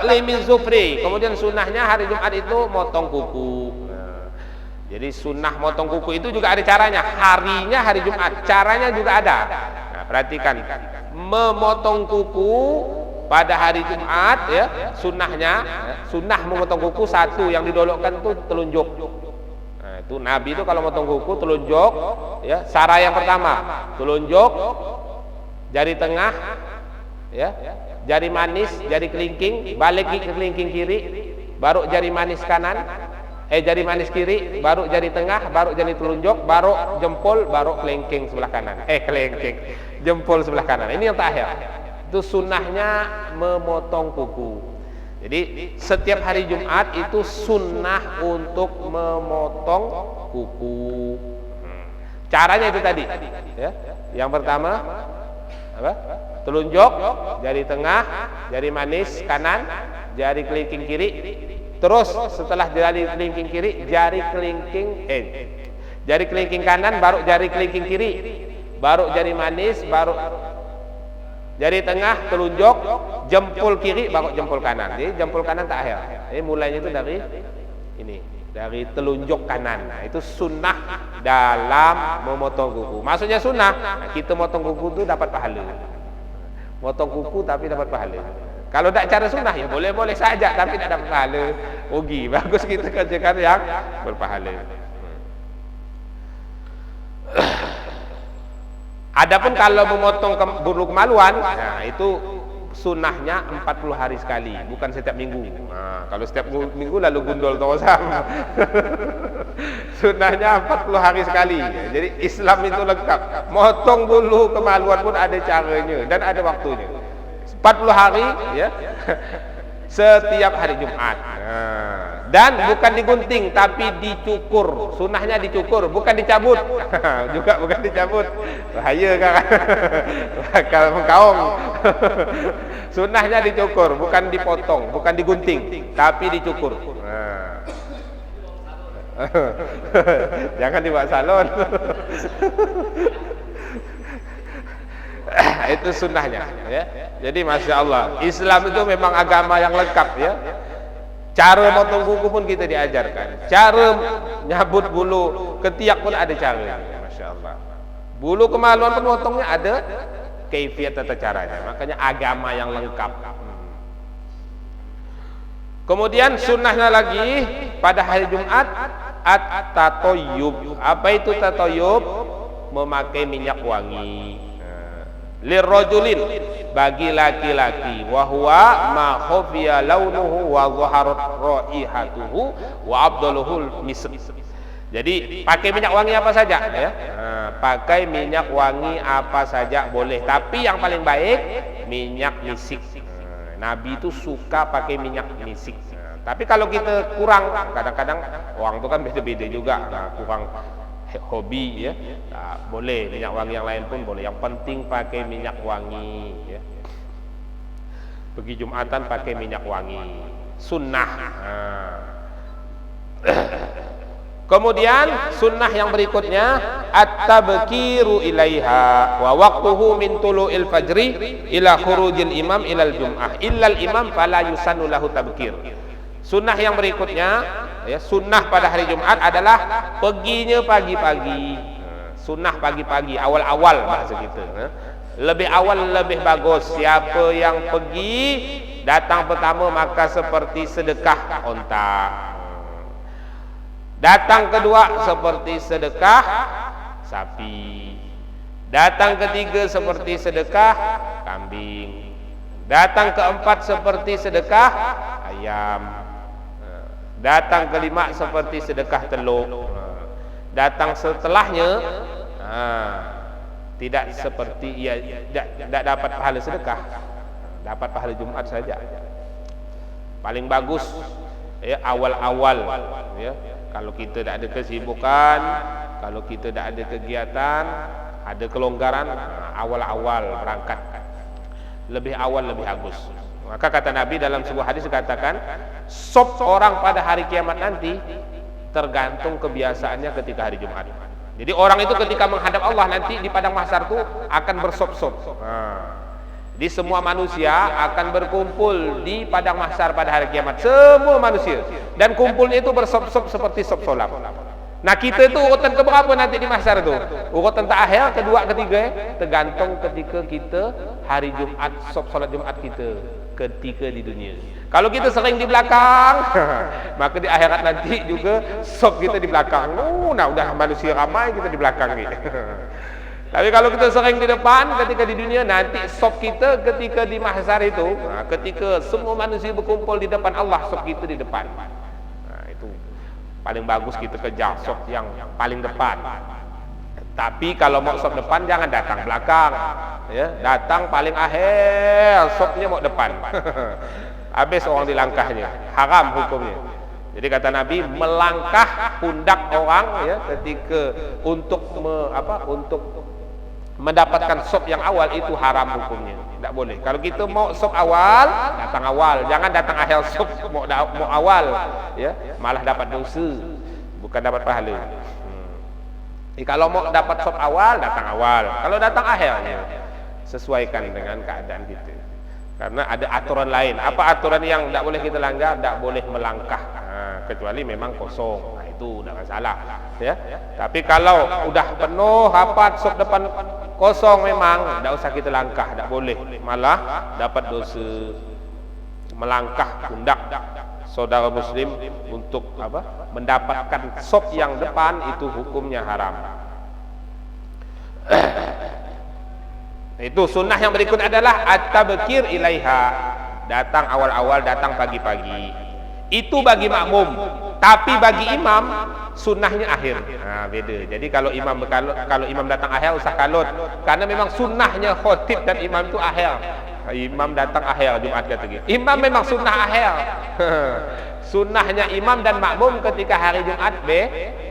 Limin zufri. Kemudian sunnahnya hari Jumat itu motong kuku. Jadi sunnah motong kuku itu juga ada caranya. Harinya hari Jumat, caranya juga ada. Nah, perhatikan, memotong kuku pada hari Jumat, ya, sunnahnya, ya, sunnah memotong kuku satu yang didolokkan itu telunjuk. Nah, itu Nabi itu kalau motong kuku telunjuk, ya, cara yang pertama telunjuk, jari tengah, ya, jari manis, jari kelingking, balik ke kelingking kiri, baru jari manis kanan. Jari manis kiri, baru jari tengah, baru jari telunjuk, baru jempol, baru kelingking sebelah kanan. Kelingking, jempol sebelah kanan. Ini yang terakhir. Itu sunnahnya memotong kuku. Jadi setiap hari Jumat itu sunnah untuk memotong kuku. Caranya itu tadi. Ya. Yang pertama, apa? Telunjuk, jari tengah, jari manis kanan, jari kelingking kiri. Terus setelah jari kelingking kiri, jari kelingking kanan, baru jari kelingking kiri, baru jari manis, baru jari tengah, telunjuk, jempol kiri, baru jempol kanan. Jadi jempol kanan tak akhir. Jadi mulainya itu dari ini, dari telunjuk kanan. Nah, itu sunnah dalam memotong kuku. Maksudnya sunnah, nah, kita motong kuku itu dapat pahala. Motong kuku tapi dapat pahala. Kalau tak cara sunnah ya boleh-boleh saja tapi tak dapat pahala, rugi. Bagus kita kerjakan yang berpahala. Adapun kalau memotong bulu kemaluan, nah itu sunnahnya 40 hari sekali, bukan setiap minggu. Nah, kalau setiap minggu lalu gundul tawasam. Sunnahnya 40 hari sekali. Jadi Islam itu lengkap. Motong bulu kemaluan pun ada caranya dan ada waktunya. 40 hari, ya, setiap hari Jumat. Dan bukan digunting tapi dicukur. Sunnahnya dicukur, bukan dicabut. Juga bukan dicabut, bahaya kan. Bakal mengkaung. Sunnahnya dicukur, bukan dipotong, bukan digunting tapi dicukur. Jangan dibawa salon. Itu sunnahnya, ya. Jadi masya Allah, Islam itu memang agama yang lengkap, ya. Cara motong kuku pun kita diajarkan, cara nyabut bulu ketiak pun ada cara, masya Allah. Bulu kemaluan pun motongnya ada kaifiat tata caranya, makanya agama yang lengkap. Kemudian sunnahnya lagi pada hari Jumat at-tatoyub. Apa itu tatoyub? Memakai minyak wangi. Lirrajulin, bagi laki-laki, wa huwa ma khafiya launuhu wa zaharat raihatuhu wa abdaluhul misr. Jadi pakai minyak wangi apa saja, ya. Pakai minyak wangi apa saja boleh, tapi yang paling baik minyak misik. Nabi itu suka pakai minyak misik. Tapi kalau kita kurang, kadang-kadang orang itu kan beda-beda juga, kurang hobi, ya, nah, boleh minyak wangi yang lain pun boleh. Yang penting pakai minyak wangi, ya. Pergi Jumatan pakai minyak wangi, sunnah. Kemudian sunnah yang berikutnya at-tabkiru ilaiha wa waqtuhu min tulu'il fajri ila khurujil imam ilal jum'ah illal imam fala yusannu lahu tabkir. Sunnah yang berikutnya, ya, sunnah pada hari Jumat adalah perginya pagi-pagi. Sunnah pagi-pagi, awal-awal bahasa kita. Lebih awal lebih bagus. Siapa yang pergi datang pertama maka seperti sedekah onta. Datang kedua seperti sedekah sapi. Datang ketiga seperti sedekah kambing. Datang keempat seperti sedekah ayam. Datang kelima seperti sedekah telur. Datang setelahnya tidak seperti, ya, tidak dapat pahala sedekah, dapat pahala Jumat saja. Paling bagus, ya, awal-awal, ya. Kalau kita tidak ada kesibukan, kalau kita tidak ada kegiatan, ada kelonggaran, awal-awal berangkat. Lebih awal lebih bagus. Maka kata Nabi dalam sebuah hadis dikatakan, sop orang pada hari kiamat nanti tergantung kebiasaannya ketika hari Jumat. Jadi orang itu ketika menghadap Allah nanti di padang mahsyar itu akan bersop-sop. Di semua manusia akan berkumpul di padang mahsyar pada hari kiamat. Semua manusia. Dan kumpulnya itu bersop-sop seperti sop solam. Nah kita itu urutan keberapa nanti di mahsyar itu? Urutan terakhir, kedua, ketiga, tergantung ketika kita hari Jumat, sop solat Jumat kita ketika di dunia. Kalau kita sering di belakang, maka di akhirat nanti juga sop kita di belakang. Nah udah manusia ramai kita di belakang ni. Tapi kalau kita sering di depan ketika di dunia, nanti sop kita ketika di mahsyar itu, ketika semua manusia berkumpul di depan Allah, sop kita di depan. Paling bagus kita kejar sop yang paling depan. Tapi kalau mau sop depan jangan datang belakang, ya, datang paling akhir, sopnya mau depan. Habis orang dilangkahnya, haram hukumnya. Jadi kata Nabi, melangkah pundak orang ya ketika untuk untuk mendapatkan sop yang awal itu haram hukumnya. Tidak boleh. Kalau kita mau sop awal, datang awal. Jangan datang akhir sop mau awal, ya, malah dapat dosa, bukan dapat pahala. Kalau mau dapat sop awal, datang awal. Kalau datang akhirnya, sesuaikan dengan keadaan kita. Karena ada aturan lain. Apa aturan yang tidak boleh kita langgar? Tidak boleh melangkah, kecuali memang kosong. Nah, itu tidak masalah, ya. Tapi kalau udah penuh rapat sop depan kosong memang tidak usah kita langkah, tidak boleh, malah dapat dosa melangkah pundak saudara muslim untuk mendapatkan sop yang depan, itu hukumnya haram. Itu sunnah yang berikut adalah at-tabkir ilaiha, datang awal-awal, datang pagi-pagi. Itu bagi makmum, tapi bagi imam sunnahnya akhir. Nah, beda. Jadi kalau imam datang akhir usah kalut, karena memang sunnahnya khotib dan imam itu akhir. Imam datang akhir Jumat kata gitu. Imam memang sunnah akhir. Sunnahnya imam dan makmum ketika hari Jumat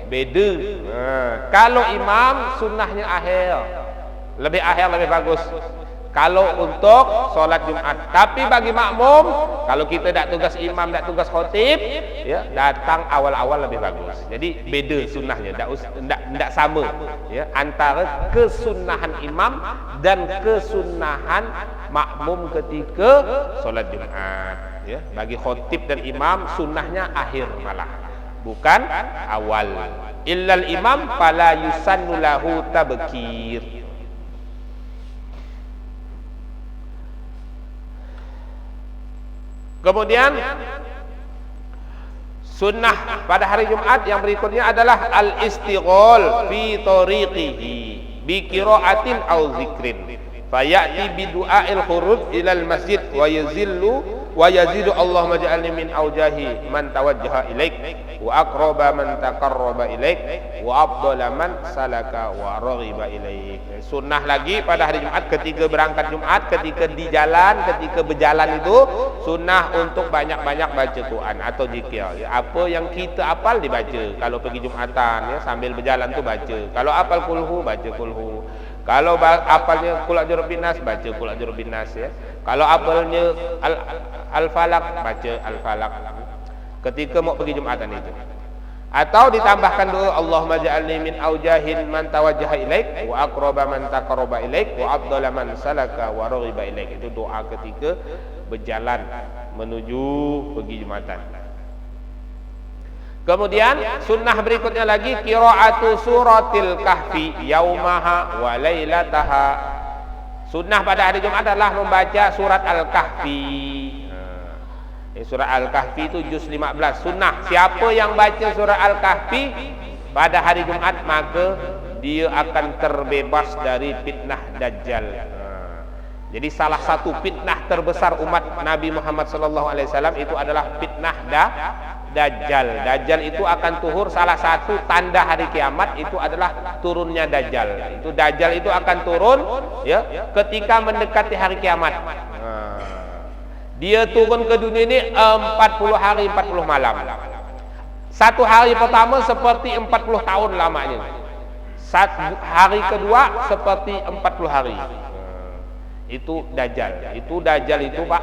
beda. Kalau imam sunnahnya akhir, lebih akhir lebih bagus kalau untuk solat Jumat. Tapi bagi makmum, kalau kita tak tugas imam, tak tugas khotib, ya, datang awal-awal lebih bagus. Jadi beda sunnahnya, tak sama, ya, antara kesunahan imam dan kesunahan makmum ketika solat Jumat. Ya, bagi khotib dan imam sunnahnya akhir malah, bukan awal. Illal imam fala yusannu lahu tabkir. Kemudian sunnah pada hari Jumat yang berikutnya adalah al-istighol fi tariqihi bi qiraatin aw zikrin fayati bi du'ail khuruj ila al-masjid wa yazidu Allahumma ja'alni min aujahi man tawajjaha ilaik wa aqraba man taqarraba ilaik wa afdala man salaka wa raghiba ilaik. Sunnah lagi pada hari Jumat ketika berangkat Jumat, ketika di jalan, ketika berjalan itu sunnah untuk banyak-banyak baca Quran atau zikir. Ya, apa yang kita hafal dibaca. Kalau pergi Jumatan, ya, sambil berjalan tu baca. Kalau hafal kulhu, baca kulhu. Kalau hafalnya Qul a'udzu birabbin nas, baca Qul a'udzu birabbin nas, ya. Kalau hafalnya al-falaq, baca al-falaq. Ketika mau pergi Jumatan itu. Atau ditambahkan doa Allahumma ja'alni min aujahin man tawajjaha ilaik wa aqraba man taqarraba ilaik wa afdala man salaka wa raghiba ilaik. Itu doa ketika berjalan menuju pergi Jumatan. Kemudian sunnah berikutnya lagi qiraatu suratil kahfi yaumaha wa lailataha. Sunnah pada hari Jumat adalah membaca surat Al-Kahfi. Surat Al-Kahfi itu juz 15. Sunnah, siapa yang baca surat Al-Kahfi pada hari Jumat maka dia akan terbebas dari fitnah Dajjal. Jadi salah satu fitnah terbesar umat Nabi Muhammad SAW itu adalah fitnah Dajjal. Dajjal itu akan tuhur, salah satu tanda hari kiamat itu adalah turunnya Dajjal. Itu Dajjal itu akan turun, ya, ketika mendekati hari kiamat. Dia turun ke dunia ini 40 hari 40 malam. Satu hari pertama seperti 40 tahun lamanya. Hari kedua seperti 40 hari. Itu Dajjal. Itu Dajjal itu, Pak,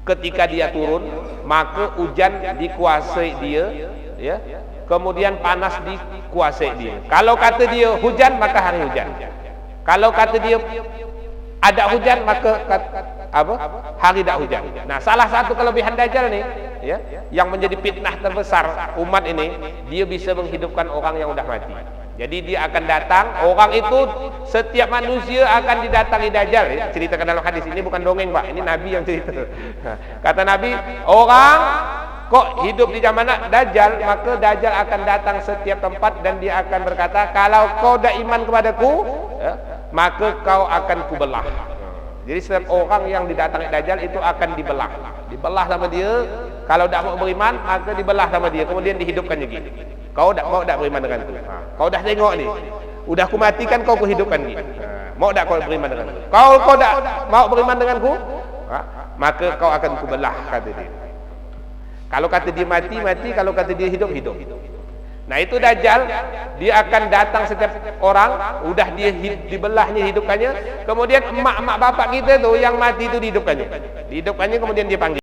ketika dia turun maka hujan dikuasai dia, ya. Kemudian panas dikuasai dia. Kalau kata dia hujan maka hari hujan. Kalau kata dia ada hujan maka apa? Hari tak hujan. Nah, salah satu kelebihan Dajjal nih, ya, yang menjadi fitnah terbesar umat ini, dia bisa menghidupkan orang yang udah mati. Jadi dia akan datang, orang itu setiap manusia akan didatangi Dajjal. Ya, ceritakan dalam hadis ini bukan dongeng, Pak. Ini Nabi yang cerita. Kata Nabi, orang kok hidup di zaman Dajjal, maka Dajjal akan datang setiap tempat dan dia akan berkata, kalau kau dah iman kepadaku, ya, maka kau akan kubelah. Jadi setiap orang yang didatangi Dajjal itu akan dibelah sama dia. Kalau tak mau beriman, maka dibelah sama dia, kemudian dihidupkan lagi. Kau tak mau tak beriman denganku? Kau dah tengok ni, udah aku matikan, kau kuhidupkan lagi. Mau tak kau beriman denganku? Kau tak mau beriman denganku, maka kau akan kubelah, kata dia. Kalau kata dia mati, kalau kata dia hidup. Nah, itu Dajjal, dia akan datang setiap orang, udah dia dibelahnya, hidupkannya, kemudian emak bapak kita tuh yang mati itu dihidupkannya, kemudian dia panggil.